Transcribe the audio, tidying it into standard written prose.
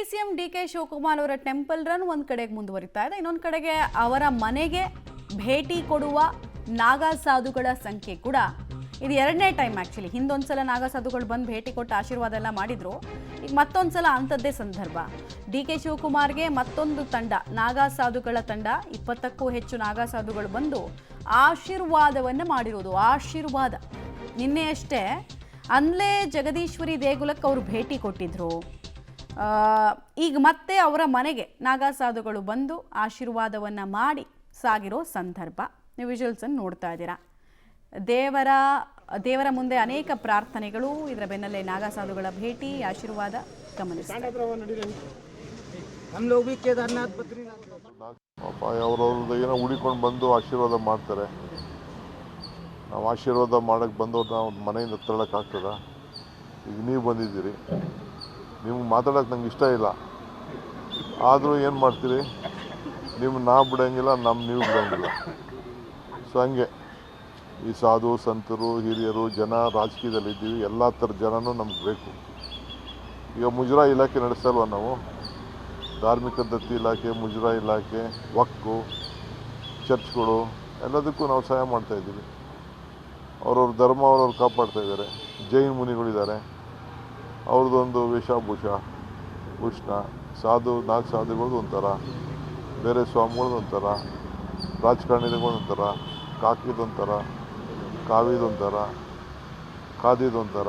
CM DK. Shivakumar ಅವರ temple run ಒಂದು ಕಡೆಗೆ ಮುಂದುವರಿತಾ ಇದೆ, ಇನ್ನೊಂದು ಕಡೆಗೆ ಅವರ ಮನೆಗೆ ಭೇಟಿ ಕೊಡುವ ನಾಗಾ ಸಾಧುಗಳ ಸಂಖ್ಯೆ ಕೂಡ ಇದು ಎರಡನೇ ಟೈಮ್. ಆ್ಯಕ್ಚುಲಿ ಹಿಂದೊಂದ್ಸಲ ನಾಗಾ ಸಾಧುಗಳು ಬಂದು ಭೇಟಿ ಕೊಟ್ಟು ಆಶೀರ್ವಾದ ಎಲ್ಲ ಮಾಡಿದ್ರು. ಈಗ ಮತ್ತೊಂದ್ಸಲ ಅಂಥದ್ದೇ ಸಂದರ್ಭ. ಡಿ.ಕೆ. ಶಿವಕುಮಾರ್ಗೆ ಮತ್ತೊಂದು ತಂಡ, ನಾಗಾ ಸಾಧುಗಳ ತಂಡ, 20ಕ್ಕೂ ಹೆಚ್ಚು ನಾಗಾ ಸಾಧುಗಳು ಬಂದು ಆಶೀರ್ವಾದವನ್ನು ಮಾಡಿರೋದು. ಆಶೀರ್ವಾದ ನಿನ್ನೆ ಅಷ್ಟೇ ಅನ್ಲೇ ಜಗದೀಶ್ವರಿ ದೇಗುಲಕ್ಕೆ ಅವರು ಭೇಟಿ ಕೊಟ್ಟಿದ್ರು. ಈಗ ಮತ್ತೆ ಅವರ ಮನೆಗೆ ನಾಗಾ ಸಾಧುಗಳು ಬಂದು ಆಶೀರ್ವಾದವನ್ನು ಮಾಡಿ ಸಾಗಿರೋ ಸಂದರ್ಭ ನೀವು ವಿಜುವಲ್ಸನ್ನು ನೋಡ್ತಾ ಇದ್ದೀರಾ. ದೇವರ ಮುಂದೆ ಅನೇಕ ಪ್ರಾರ್ಥನೆಗಳು, ಇದರ ಬೆನ್ನಲ್ಲೇ ನಾಗಾ ಸಾಧುಗಳ ಭೇಟಿ, ಆಶೀರ್ವಾದ ಗಮನಿಸ್ತಾರೆ. ಅವ್ರವ್ರದ್ದು ಏನೋ ಹುಡಿಕೊಂಡು ಬಂದು ಆಶೀರ್ವಾದ ಮಾಡ್ತಾರೆ. ನಾವು ಆಶೀರ್ವಾದ ಮಾಡೋಕ್ಕೆ ಬಂದವ್ರು ನಾವು ಮನೆಯಿಂದ ತಳ್ಳೋಕ್ಕಾಗ್ತದ? ಈಗ ನೀವು ಬಂದಿದ್ದೀರಿ, ನಿಮ್ಗೆ ಮಾತಾಡೋಕ್ಕೆ ನಂಗೆ ಇಷ್ಟ ಇಲ್ಲ, ಆದರೂ ಏನು ಮಾಡ್ತೀರಿ? ನಿಮ್ಗೆ ನಾ ಬಿಡೋಂಗಿಲ್ಲ, ನೀವು ಬಿಡೋಂಗಿಲ್ಲ. ಸೊ ಹಂಗೆ ಈ ಸಾಧು ಸಂತರು, ಹಿರಿಯರು, ಜನ ರಾಜಕೀಯದಲ್ಲಿದ್ದೀವಿ, ಎಲ್ಲ ಥರದ ಜನನೂ ನಮ್ಗೆ ಬೇಕು. ಈಗ ಮುಜರಾ ಇಲಾಖೆ ನಡೆಸಲ್ವ ನಾವು? ಧಾರ್ಮಿಕ ದತ್ತಿ ಇಲಾಖೆ, ಮುಜರಾ ಇಲಾಖೆ, ವಕ್ಫು, ಚರ್ಚ್ಗಳು ಎಲ್ಲದಕ್ಕೂ ನಾವು ಸಹಾಯ ಮಾಡ್ತಾಯಿದ್ದೀವಿ. ಅವ್ರವ್ರ ಧರ್ಮ ಅವ್ರವ್ರು ಕಾಪಾಡ್ತಾ ಇದ್ದಾರೆ. ಜೈನ ಮುನಿಗಳಿದ್ದಾರೆ, ಅವ್ರದ್ದೊಂದು ವೇಷಭೂಷ ಭೂಷಣ, ನಾಲ್ಕು ಸಾಧುಗಳದ್ದು ಒಂಥರ, ಬೇರೆ ಸ್ವಾಮಿಗಳದೊಂಥರ, ರಾಜಕಾರಣಿಗಳೊಂಥರ, ಕಾಕಿದೊಂಥರ, ಕಾವಿದೊಂಥರ, ಖಾದಿದೊಂಥರ.